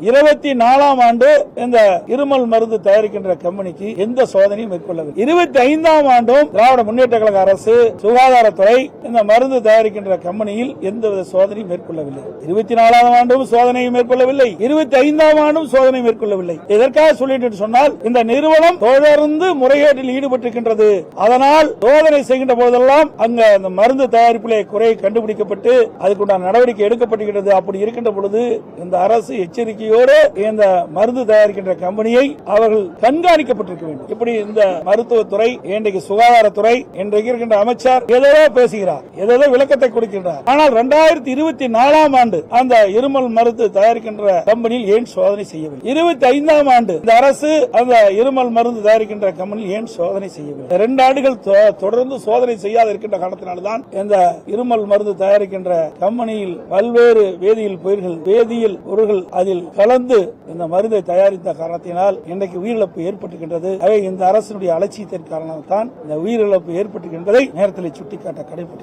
24ஆம் ஆண்டு இந்த இருமல் மருந்து தயாரிக்கின்ற கம்பெனிக்கு எந்த சோதனையும் மேற்கொள்ளவில்லை. 25ஆம் ஆண்டும் திராவிட முன்னேற்ற கழக அரசு சுகாதாரத்துறை இந்த மருந்து தயாரிக்கின்ற கம்பெனியில் எந்தவித சோதனையும் மேற்கொள்ளவில்லை. 24ஆம் ஆண்டும் சோதனையை மேற்கொள்ளவில்லை, 25ஆம் ஆண்டும் சோதனை மேற்கொள்ளவில்லை. எதற்காக சொல்லிட்டு சொன்னால் இந்த நிறுவனம் தொடர்ந்து முறைகேட்டில் ஈடுபட்டிருக்கின்றது. அதனால் சோதனை செய்கின்ற போதெல்லாம் அங்க அந்த மருந்து தயாரிப்பிலே குறை கண்டுபிடிக்கப்பட்டு அதுக்குண்டான நடவடிக்கை எடுக்கப்பட்டிருக்கிறது. அப்படி இருக்கின்ற பொழுது இந்த அரசு எச்சரிக்கையோடு இந்த மருந்து தயாரிக்கின்ற கம்பெனியை அவர்கள் கண்காணிக்கப்பட்டிருக்க வேண்டும். இப்படி இந்த மருத்துவத்துறை, இன்றைக்கு சுகாதாரத்துறை, இன்றைக்கு இருக்கின்ற அமைச்சர் ஏதோ பேசுகிறார், ஏதோ விளக்கத்தை கொடுக்கின்றார். ஆனால் 2024ஆம் ஆண்டு அந்த இருமல் மருந்து தயாரிக்கின்ற கம்பெனியில் ஏன் சோதனை செய்யவில்லை? 25ஆம் ஆண்டு இந்த அரசு அந்த இருமல் மருந்து தயாரிக்கின்ற கம்பெனியில் ஏன் சோதனை செய்யவில்லை? 2 ஆண்டுகள் தொடர்ந்து சோதனை செய்யாத இருக்கின்ற காரணத்தினால்தான் இந்த இருமல் மருந்து தயாரிக்கின்ற கம்பெனியில் பல்வேறு வேதியியல் பொருட்கள் அதில் கலந்து இந்த மருந்தை தயாரித்த காரணத்தினால் இன்றைக்கு உயிரிழப்பு ஏற்பட்டிருக்கின்றது. இந்த அரசினுடைய அலட்சியத்தின் காரணமாக தான் இந்த உயிரிழப்பு ஏற்பட்டிருக்கின்றதை நேரத்தில் சுட்டிக்காட்ட கடமைப்பட்டிருக்கிறது.